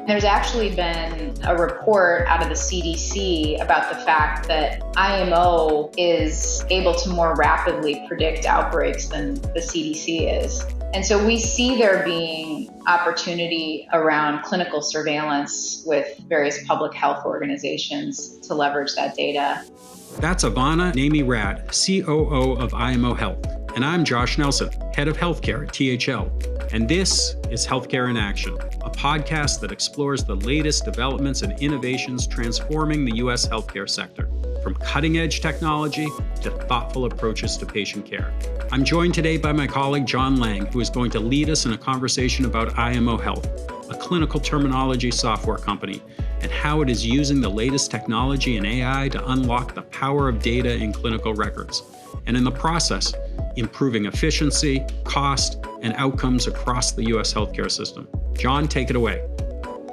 There's actually been a report out of the CDC about the fact that IMO is able to more rapidly predict outbreaks than the CDC is. And so we see there being opportunity around clinical surveillance with various public health organizations to leverage that data. That's Ivana Naeymi-Rad, COO of IMO Health. And I'm Josh Nelson, Head of Healthcare at THL. And this is Healthcare in Action, a podcast that explores the latest developments and innovations transforming the U.S. healthcare sector, from cutting-edge technology to thoughtful approaches to patient care. I'm joined today by my colleague Jon Lange, who is going to lead us in a conversation about IMO Health, a clinical terminology software company, and how it is using the latest technology and AI to unlock the power of data in clinical records, and in the process, improving efficiency, cost, and outcomes across the U.S. healthcare system. Jon, take it away.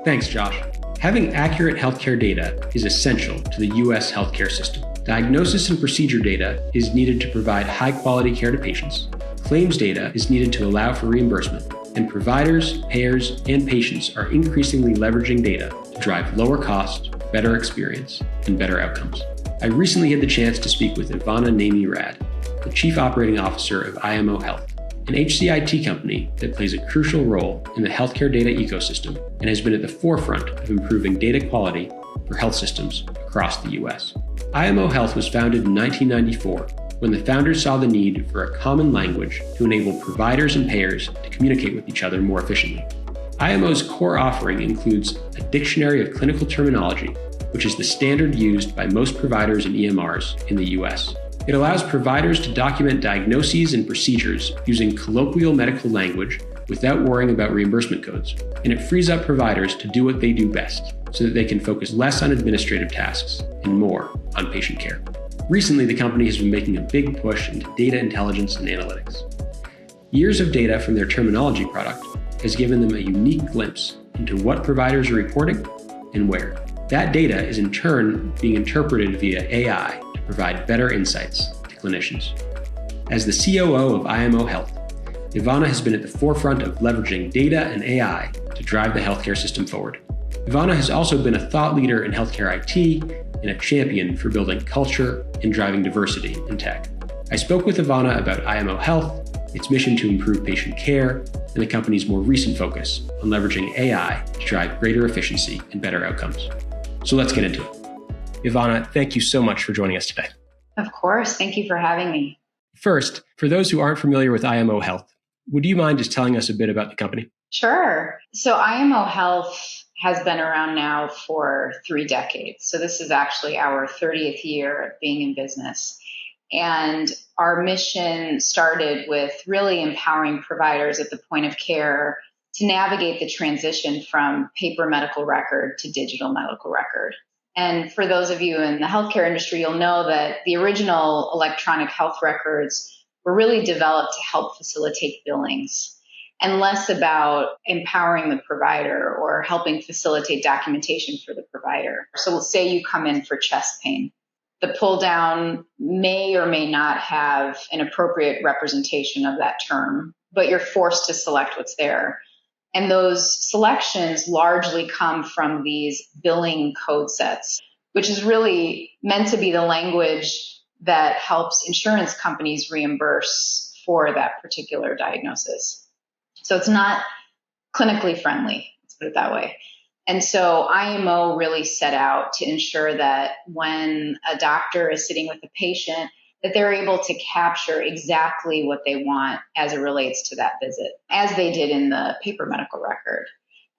Thanks, Josh. Having accurate healthcare data is essential to the U.S. healthcare system. Diagnosis and procedure data is needed to provide high-quality care to patients. Claims data is needed to allow for reimbursement. And providers, payors, and patients are increasingly leveraging data to drive lower cost, better experience, and better outcomes. I recently had the chance to speak with Ivana Naeymi-Rad, the Chief Operating Officer of IMO Health, an HCIT company that plays a crucial role in the healthcare data ecosystem and has been at the forefront of improving data quality for health systems across the U.S. IMO Health was founded in 1994 when the founders saw the need for a common language to enable providers and payers to communicate with each other more efficiently. IMO's core offering includes a dictionary of clinical terminology, which is the standard used by most providers and EMRs in the U.S. It allows providers to document diagnoses and procedures using colloquial medical language without worrying about reimbursement codes, and it frees up providers to do what they do best so that they can focus less on administrative tasks and more on patient care. Recently, the company has been making a big push into data intelligence and analytics. Years of data from their terminology product has given them a unique glimpse into what providers are reporting and where. That data is in turn being interpreted via AI to provide better insights to clinicians. As the COO of IMO Health, Ivana has been at the forefront of leveraging data and AI to drive the healthcare system forward. Ivana has also been a thought leader in healthcare IT and a champion for building culture and driving diversity in tech. I spoke with Ivana about IMO Health, its mission to improve patient care, and the company's more recent focus on leveraging AI to drive greater efficiency and better outcomes. So let's get into it. Ivana, thank you so much for joining us today. Of course. Thank you for having me. First, for those who aren't familiar with IMO Health, would you mind just telling us a bit about the company? Sure. So IMO Health has been around now for 3 decades. So this is actually our 30th year of being in business. And our mission started with really empowering providers at the point of care to navigate the transition from paper medical record to digital medical record. And for those of you in the healthcare industry, you'll know that the original electronic health records were really developed to help facilitate billings and less about empowering the provider or helping facilitate documentation for the provider. So let's say you come in for chest pain. The pull down may or may not have an appropriate representation of that term, but you're forced to select what's there. And those selections largely come from these billing code sets, which is really meant to be the language that helps insurance companies reimburse for that particular diagnosis. So it's not clinically friendly, let's put it that way. And so IMO really set out to ensure that when a doctor is sitting with a patient, that they're able to capture exactly what they want as it relates to that visit, as they did in the paper medical record.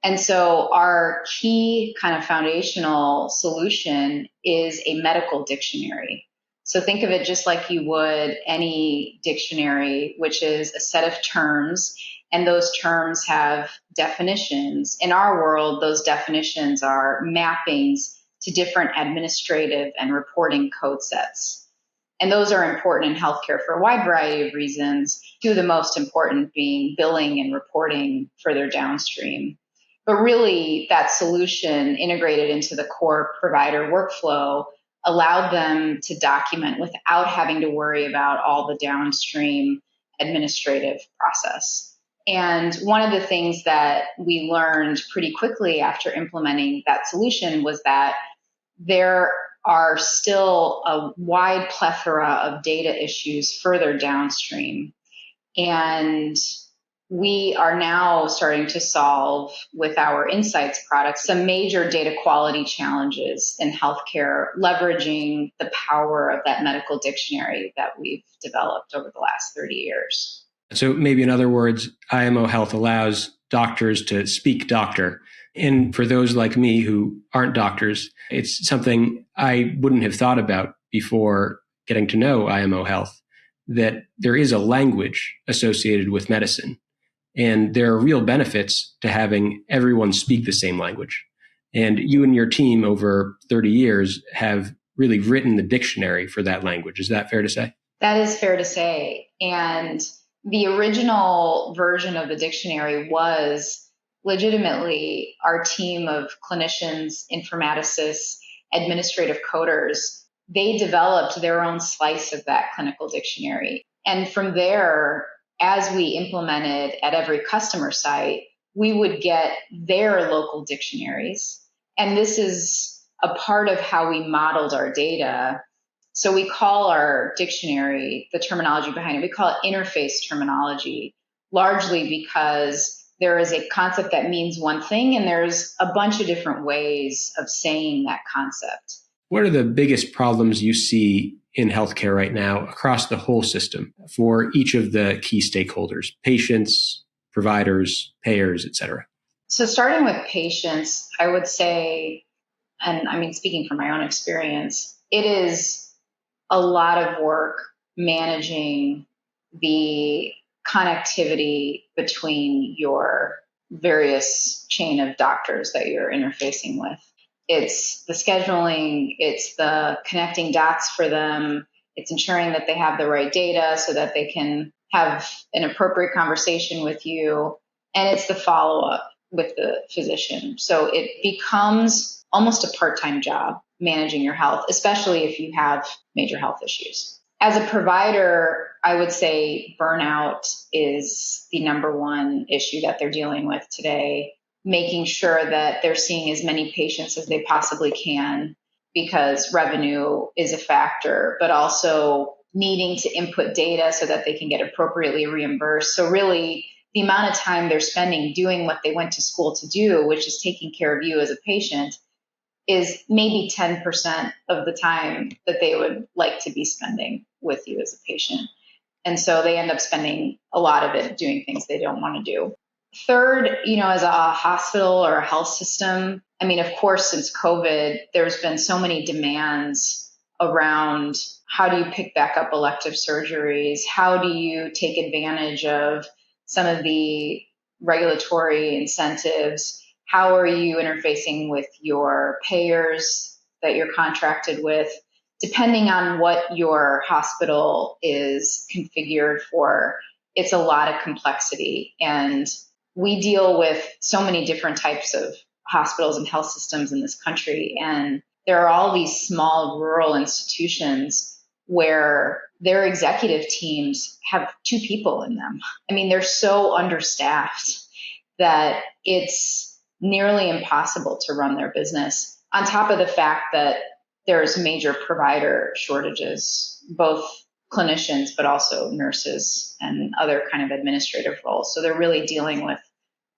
And so our key kind of foundational solution is a medical dictionary. So think of it just like you would any dictionary, which is a set of terms, and those terms have definitions. In our world, those definitions are mappings to different administrative and reporting code sets. And those are important in healthcare for a wide variety of reasons, 2 of the most important being billing and reporting further downstream. But really, that solution integrated into the core provider workflow allowed them to document without having to worry about all the downstream administrative process. And one of the things that we learned pretty quickly after implementing that solution was that there are still a wide plethora of data issues further downstream. And we are now starting to solve with our insights products some major data quality challenges in healthcare, leveraging the power of that medical dictionary that we've developed over the last 30 years. So maybe in other words, IMO Health allows doctors to speak doctor. And for those like me who aren't doctors, it's something I wouldn't have thought about before getting to know IMO Health, that there is a language associated with medicine. And there are real benefits to having everyone speak the same language. And you and your team over 30 years have really written the dictionary for that language. Is that fair to say? That is fair to say. And the original version of the dictionary was legitimately our team of clinicians, informaticists, administrative coders. They developed their own slice of that clinical dictionary. And from there, as we implemented at every customer site, we would get their local dictionaries. And this is a part of how we modeled our data. So we call our dictionary, the terminology behind it, we call it interface terminology, largely because there is a concept that means one thing, and there's a bunch of different ways of saying that concept. What are the biggest problems you see in healthcare right now across the whole system for each of the key stakeholders, patients, providers, payers, et cetera? So starting with patients, I would say, and I mean, speaking from my own experience, it is a lot of work managing the connectivity between your various chain of doctors that you're interfacing with. It's the scheduling, it's the connecting dots for them, it's ensuring that they have the right data so that they can have an appropriate conversation with you, and it's the follow-up with the physician. So it becomes almost a part-time job managing your health, especially if you have major health issues. As a provider, I would say burnout is the number one issue that they're dealing with today, making sure that they're seeing as many patients as they possibly can because revenue is a factor, but also needing to input data so that they can get appropriately reimbursed. So really, the amount of time they're spending doing what they went to school to do, which is taking care of you as a patient, is maybe 10% of the time that they would like to be spending with you as a patient. And so they end up spending a lot of it doing things they don't want to do. Third, as a hospital or a health system, I mean, of course, since COVID, there's been so many demands around how do you pick back up elective surgeries? How do you take advantage of some of the regulatory incentives? How are you interfacing with your payers that you're contracted with? Depending on what your hospital is configured for, it's a lot of complexity. And we deal with so many different types of hospitals and health systems in this country. And there are all these small rural institutions where their executive teams have 2 people in them. I mean, they're so understaffed that it's nearly impossible to run their business, on top of the fact that there's major provider shortages, both clinicians, but also nurses and other kind of administrative roles. So they're really dealing with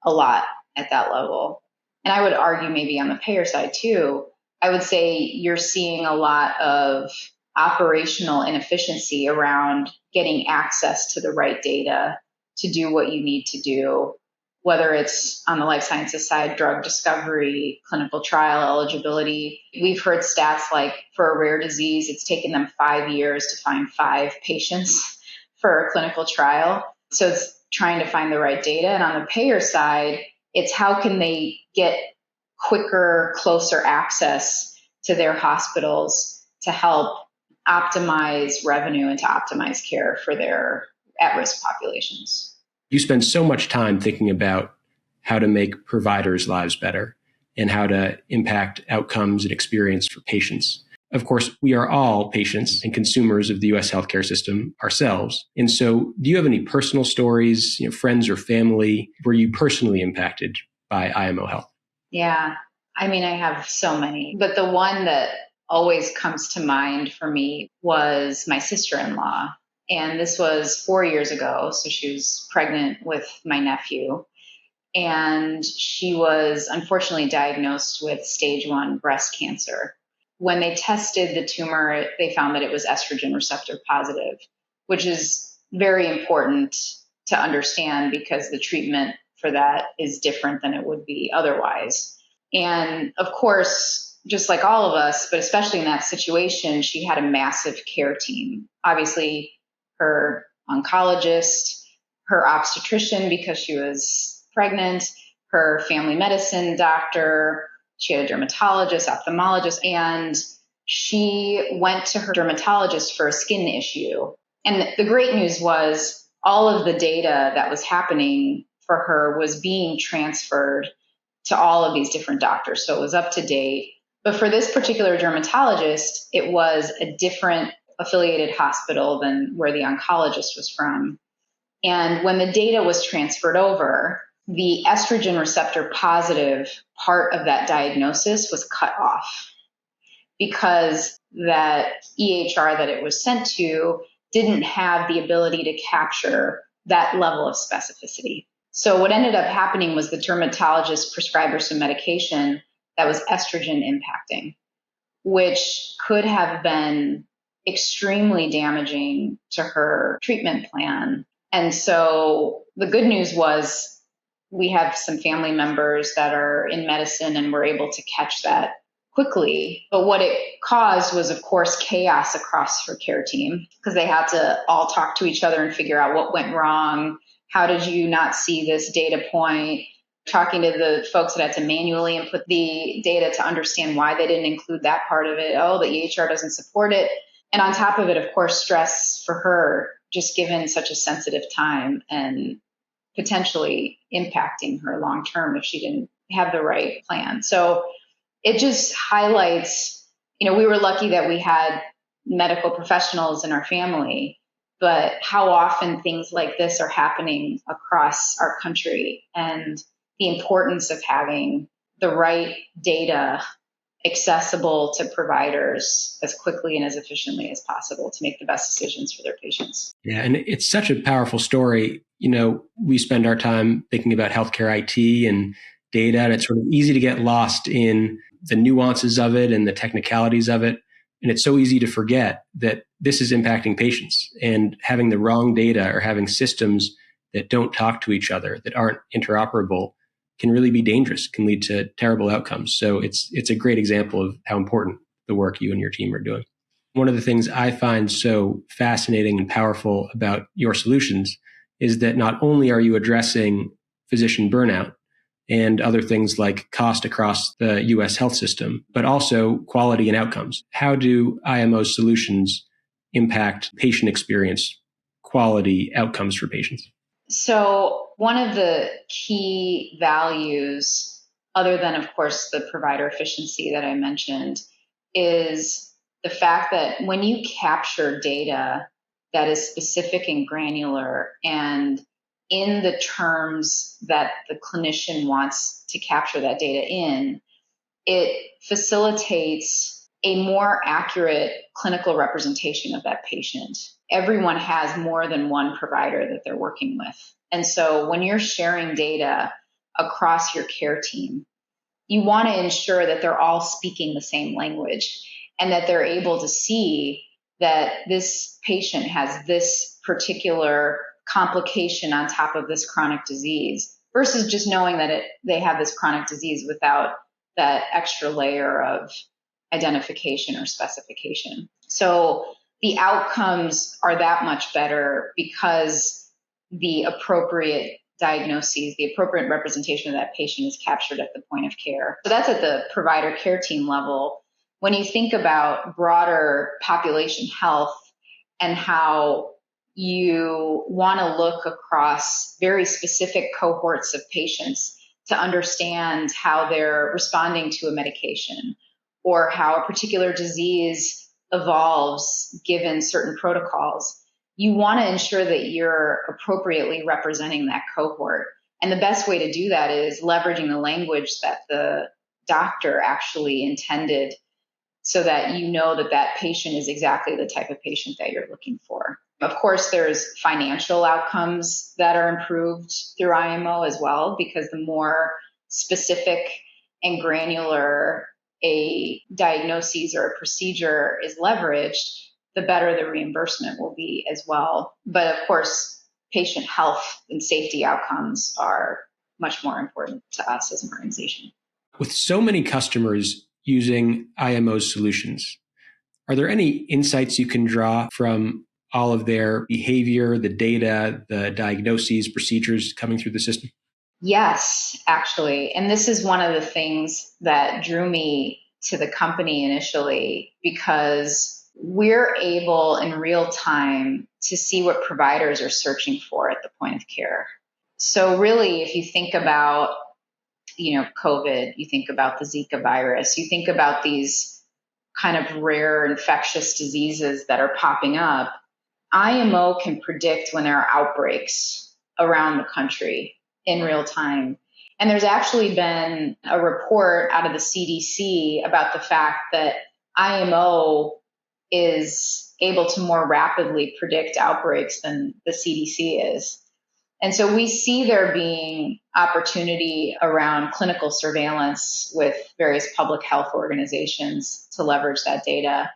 a lot at that level. And I would argue maybe on the payer side too, I would say you're seeing a lot of operational inefficiency around getting access to the right data to do what you need to do, whether it's on the life sciences side, drug discovery, clinical trial eligibility. We've heard stats like for a rare disease, it's taken them 5 years to find 5 patients for a clinical trial. So it's trying to find the right data. And on the payer side, it's how can they get quicker, closer access to their hospitals to help optimize revenue and to optimize care for their at-risk populations. You spend so much time thinking about how to make providers' lives better and how to impact outcomes and experience for patients. Of course, we are all patients and consumers of the US healthcare system ourselves. And so do you have any personal stories, friends or family, were you personally impacted by IMO Health? Yeah. I mean, I have so many, but the one that always comes to mind for me was my sister-in-law. And this was 4 years ago. So she was pregnant with my nephew. And she was unfortunately diagnosed with stage 1 breast cancer. When they tested the tumor, they found that it was estrogen receptor positive, which is very important to understand because the treatment for that is different than it would be otherwise. And of course, just like all of us, but especially in that situation, she had a massive care team. Obviously, her oncologist, her obstetrician because she was pregnant, her family medicine doctor, she had a dermatologist, ophthalmologist, and she went to her dermatologist for a skin issue. And the great news was all of the data that was happening for her was being transferred to all of these different doctors. So it was up to date. But for this particular dermatologist, it was a different affiliated hospital than where the oncologist was from. And when the data was transferred over, the estrogen receptor positive part of that diagnosis was cut off because that EHR that it was sent to didn't have the ability to capture that level of specificity. So what ended up happening was the dermatologist prescribed her some medication that was estrogen impacting, which could have been extremely damaging to her treatment plan. And so the good news was we have some family members that are in medicine and were able to catch that quickly. But what it caused was, of course, chaos across her care team because they had to all talk to each other and figure out what went wrong. How did you not see this data point? Talking to the folks that had to manually input the data to understand why they didn't include that part of it. Oh, the EHR doesn't support it. And on top of it, of course, stress for her, just given such a sensitive time and potentially impacting her long term if she didn't have the right plan. So it just highlights, we were lucky that we had medical professionals in our family, but how often things like this are happening across our country and the importance of having the right data accessible to providers as quickly and as efficiently as possible to make the best decisions for their patients. Yeah, and it's such a powerful story. We spend our time thinking about healthcare IT and data, and it's sort of easy to get lost in the nuances of it and the technicalities of it. And it's so easy to forget that this is impacting patients, and having the wrong data or having systems that don't talk to each other, that aren't interoperable, can really be dangerous, can lead to terrible outcomes. So it's a great example of how important the work you and your team are doing. One of the things I find so fascinating and powerful about your solutions is that not only are you addressing physician burnout and other things like cost across the US health system, but also quality and outcomes. How do IMO's solutions impact patient experience, quality, outcomes for patients? So one of the key values, other than, of course, the provider efficiency that I mentioned, is the fact that when you capture data that is specific and granular and in the terms that the clinician wants to capture that data in, it facilitates a more accurate clinical representation of that patient. Everyone has more than one provider that they're working with. And so when you're sharing data across your care team, you want to ensure that they're all speaking the same language and that they're able to see that this patient has this particular complication on top of this chronic disease versus just knowing that they have this chronic disease without that extra layer of identification or specification. So the outcomes are that much better because the appropriate diagnoses, the appropriate representation of that patient is captured at the point of care. So that's at the provider care team level. When you think about broader population health and how you want to look across very specific cohorts of patients to understand how they're responding to a medication or how a particular disease evolves given certain protocols, you want to ensure that you're appropriately representing that cohort. And the best way to do that is leveraging the language that the doctor actually intended, so that you know that that patient is exactly the type of patient that you're looking for. Of course, there's financial outcomes that are improved through IMO as well, because the more specific and granular a diagnosis or a procedure is leveraged, the better the reimbursement will be as well. But of course, patient health and safety outcomes are much more important to us as an organization. With so many customers using IMO's solutions, are there any insights you can draw from all of their behavior, the data, the diagnoses, procedures coming through the system? Yes, actually. And this is one of the things that drew me to the company initially, because we're able in real time to see what providers are searching for at the point of care. So really, if you think about COVID, you think about the Zika virus, you think about these kind of rare infectious diseases that are popping up, IMO can predict when there are outbreaks around the country in real time. And there's actually been a report out of the CDC about the fact that IMO is able to more rapidly predict outbreaks than the CDC is. And so we see there being opportunity around clinical surveillance with various public health organizations to leverage that data.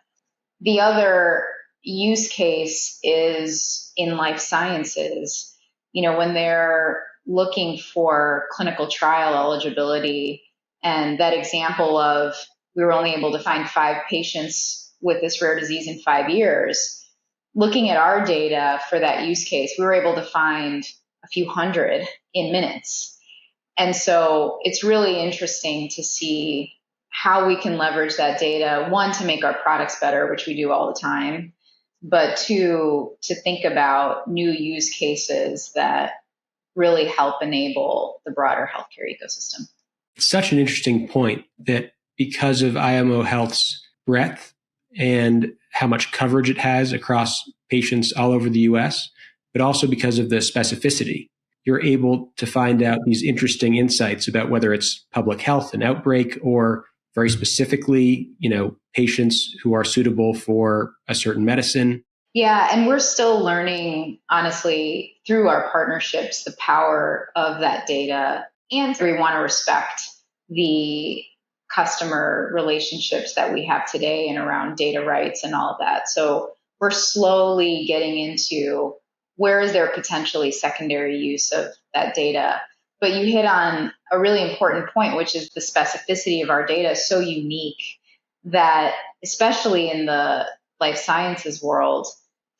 The other use case is in life sciences. When they're looking for clinical trial eligibility, and that example of we were only able to find 5 patients with this rare disease in 5 years, looking at our data for that use case, we were able to find a few hundred in minutes. And so it's really interesting to see how we can leverage that data, one, to make our products better, which we do all the time, but two, to think about new use cases that really help enable the broader healthcare ecosystem. It's such an interesting point that because of IMO Health's breadth and how much coverage it has across patients all over the US, but also because of the specificity, you're able to find out these interesting insights about whether it's public health, an outbreak, or very specifically, patients who are suitable for a certain medicine. Yeah, and we're still learning, honestly, through our partnerships, the power of that data. And we want to respect the customer relationships that we have today and around data rights and all of that. So we're slowly getting into where is there potentially secondary use of that data. But you hit on a really important point, which is the specificity of our data is so unique that, especially in the life sciences world,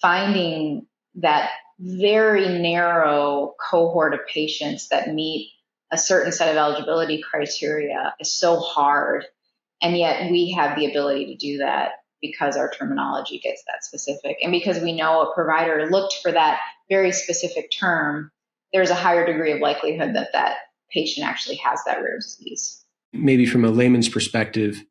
finding that very narrow cohort of patients that meet a certain set of eligibility criteria is so hard. And yet we have the ability to do that because our terminology gets that specific. And because we know a provider looked for that very specific term, there's a higher degree of likelihood that that patient actually has that rare disease. Maybe from a layman's perspective,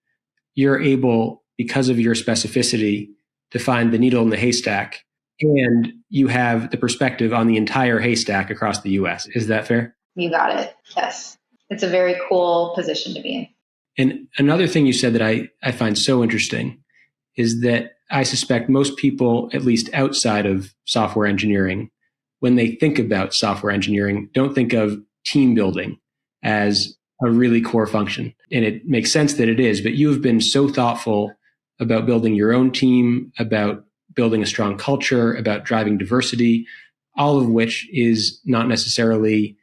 you're able, because of your specificity, to find the needle in the haystack, and you have the perspective on the entire haystack across the US. Is that fair? You got it. Yes. It's a very cool position to be in. And another thing you said that I find so interesting is that I suspect most people, at least outside of software engineering, when they think about software engineering, don't think of team building as a really core function. And it makes sense that it is, but you have been so thoughtful about building your own team, about building a strong culture, about driving diversity, all of which is not necessarily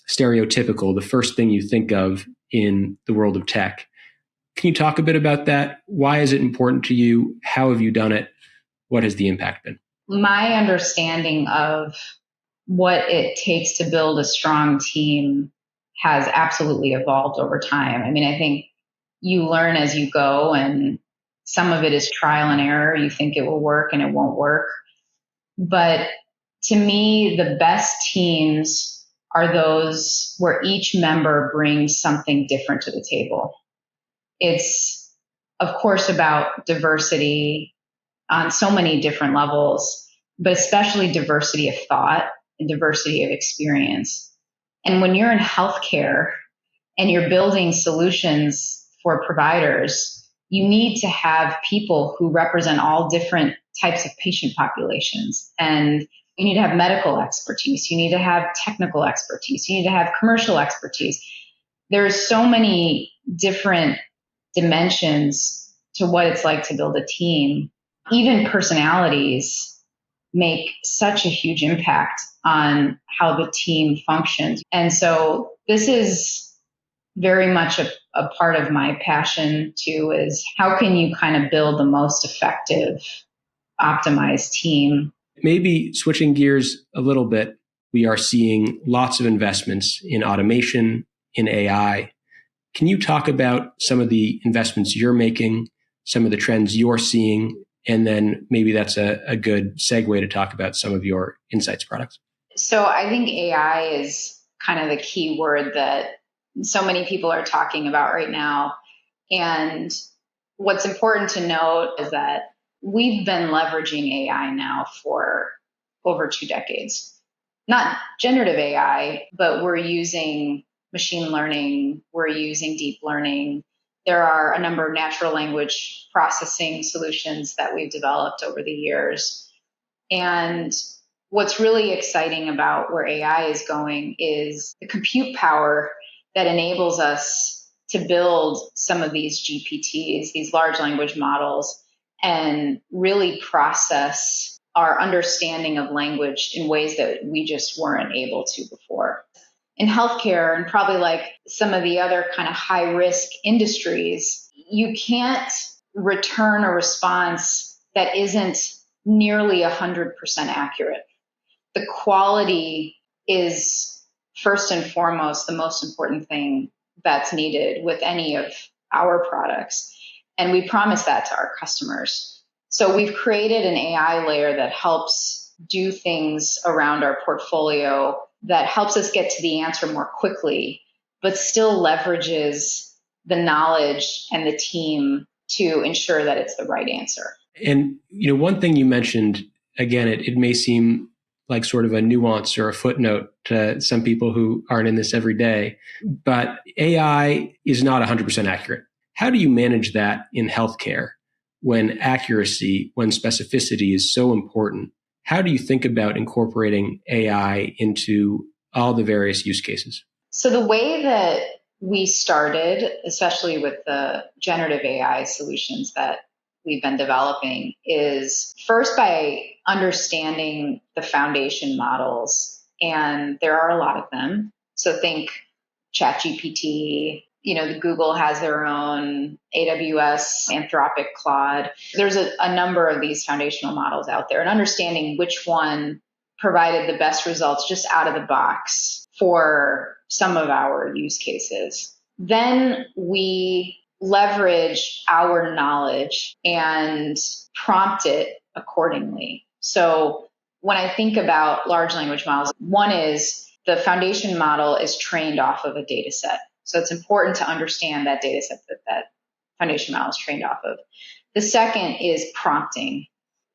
stereotypical, the first thing you think of in the world of tech. Can you talk a bit about that? Why is it important to you? How have you done it? What has the impact been? My understanding of what it takes to build a strong team has absolutely evolved over time. I mean, I think you learn as you go, and some of it is trial and error. You think it will work and it won't work. But to me, the best teams are those where each member brings something different to the table. It's of course, about diversity on so many different levels, but especially diversity of thought and diversity of experience. And when you're in healthcare and you're building solutions for providers, you need to have people who represent all different types of patient populations. And you need to have medical expertise. You need to have technical expertise. You need to have commercial expertise. There's so many different dimensions to what it's like to build a team. Even personalities make such a huge impact on how the team functions. And so this is very much a part of my passion too, is how can you kind of build the most effective, optimized team? Maybe switching gears a little bit, we are seeing lots of investments in automation, in AI. Can you talk about some of the investments you're making, some of the trends you're seeing, and then maybe that's a good segue to talk about some of your insights products? So I think AI is kind of the key word that so many people are talking about right now. And what's important to note is that we've been leveraging AI now for over 2 decades. Not generative AI, but we're using machine learning, we're using deep learning. There are a number of natural language processing solutions that we've developed over the years. And what's really exciting about where AI is going is the compute power that enables us to build some of these GPTs, these large language models, and really process our understanding of language in ways that we just weren't able to before. In healthcare, and probably like some of the other kind of high risk industries, you can't return a response that isn't nearly 100% accurate. The quality is first and foremost the most important thing that's needed with any of our products. And we promise that to our customers. So we've created an AI layer that helps do things around our portfolio that helps us get to the answer more quickly, but still leverages the knowledge and the team to ensure that it's the right answer. And, one thing you mentioned, again, it may seem like sort of a nuance or a footnote to some people who aren't in this every day, but AI is not 100% accurate. How do you manage that in healthcare when accuracy, when specificity is so important? How do you think about incorporating AI into all the various use cases? So the way that we started, especially with the generative AI solutions that we've been developing, is first by understanding the foundation models. And there are a lot of them. So think ChatGPT, Google has their own, AWS, Anthropic, Claude. There's a number of these foundational models out there, and understanding which one provided the best results just out of the box for some of our use cases. Then we leverage our knowledge and prompt it accordingly. So when I think about large language models, one is the foundation model is trained off of a data set. So it's important to understand that data set that foundation model is trained off of. The second is prompting.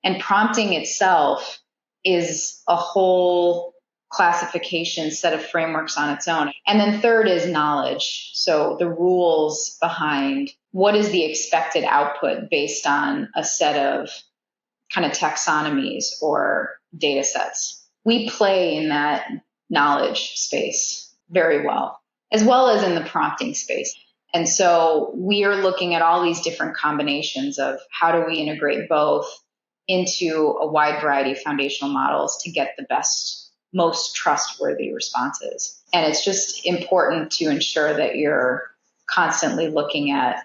And prompting itself is a whole classification set of frameworks on its own. And then third is knowledge. So the rules behind what is the expected output based on a set of kind of taxonomies or data sets. We play in that knowledge space very well as in the prompting space. And so we are looking at all these different combinations of how do we integrate both into a wide variety of foundational models to get the best, most trustworthy responses. And it's just important to ensure that you're constantly looking at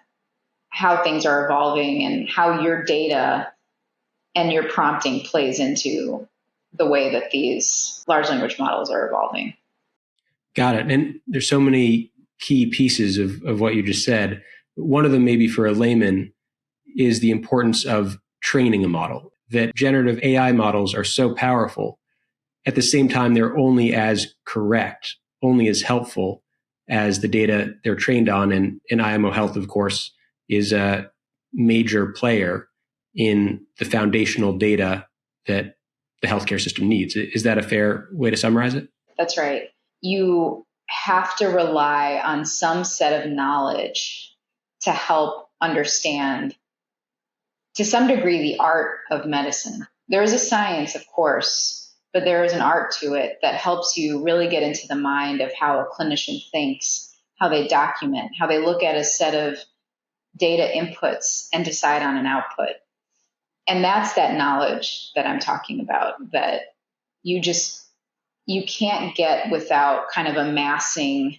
how things are evolving and how your data and your prompting plays into the way that these large language models are evolving. Got it. And there's so many key pieces of what you just said. One of them, maybe for a layman, is the importance of training a model. That generative AI models are so powerful. At the same time, they're only as correct, only as helpful as the data they're trained on. And IMO Health, of course, is major player in the foundational data that the healthcare system needs. Is that a fair way to summarize it? That's right. You have to rely on some set of knowledge to help understand, to some degree, the art of medicine. There is a science, of course, but there is an art to it that helps you really get into the mind of how a clinician thinks, how they document, how they look at a set of data inputs and decide on an output. And that's that knowledge that I'm talking about, that you can't get without kind of amassing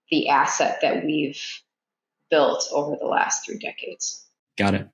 the asset that we've built over the last 3 decades. Got it.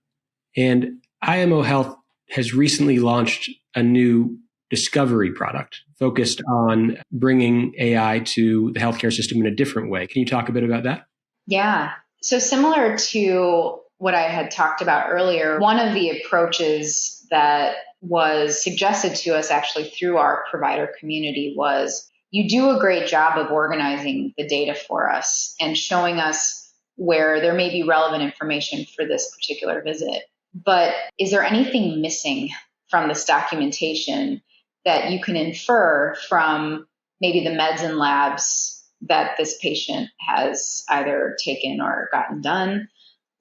And IMO Health has recently launched a new discovery product focused on bringing AI to the healthcare system in a different way. Can you talk a bit about that? Yeah. So similar to what I had talked about earlier, one of the approaches that was suggested to us actually through our provider community was, you do a great job of organizing the data for us and showing us where there may be relevant information for this particular visit. But is there anything missing from this documentation that you can infer from maybe the meds and labs that this patient has either taken or gotten done,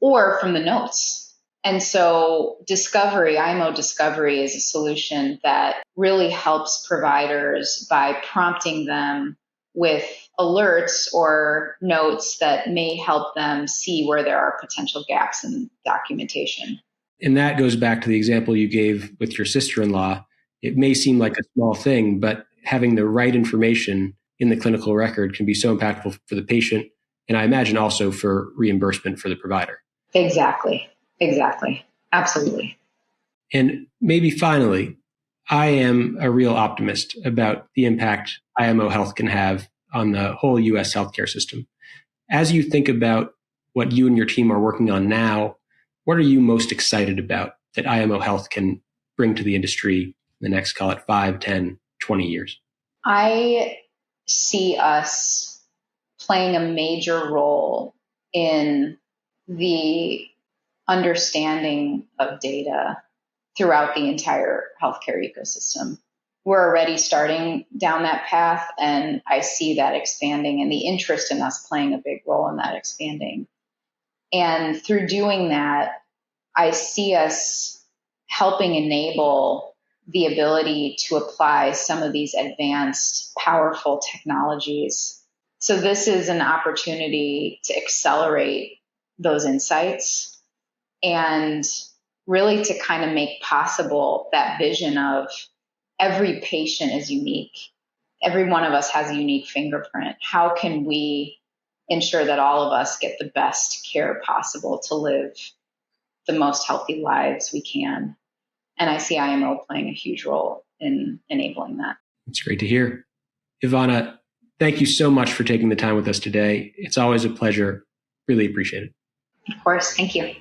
or from the notes? And so IMO Discovery is a solution that really helps providers by prompting them with alerts or notes that may help them see where there are potential gaps in documentation. And that goes back to the example you gave with your sister-in-law. It may seem like a small thing, but having the right information in the clinical record can be so impactful for the patient, and I imagine also for reimbursement for the provider. Exactly. Absolutely. And maybe finally, I am a real optimist about the impact IMO Health can have on the whole U.S. healthcare system. As you think about what you and your team are working on now, what are you most excited about that IMO Health can bring to the industry in the next, call it 5, 10, 20 years? I see us playing a major role in the understanding of data throughout the entire healthcare ecosystem. We're already starting down that path, and I see that expanding and the interest in us playing a big role in that expanding. And through doing that, I see us helping enable the ability to apply some of these advanced, powerful technologies. So this is an opportunity to accelerate those insights and really to kind of make possible that vision of every patient is unique. Every one of us has a unique fingerprint. How can we ensure that all of us get the best care possible to live the most healthy lives we can? And I see IMO playing a huge role in enabling that. It's great to hear. Ivana, thank you so much for taking the time with us today. It's always a pleasure. Really appreciate it. Of course. Thank you.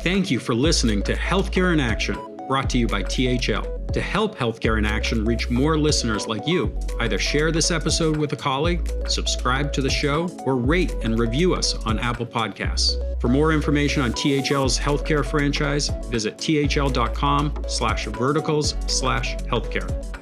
Thank you for listening to Healthcare in Action, brought to you by THL. To help Healthcare in Action reach more listeners like you, either share this episode with a colleague, subscribe to the show, or rate and review us on Apple Podcasts. For more information on THL's healthcare franchise, visit thl.com/verticals/healthcare.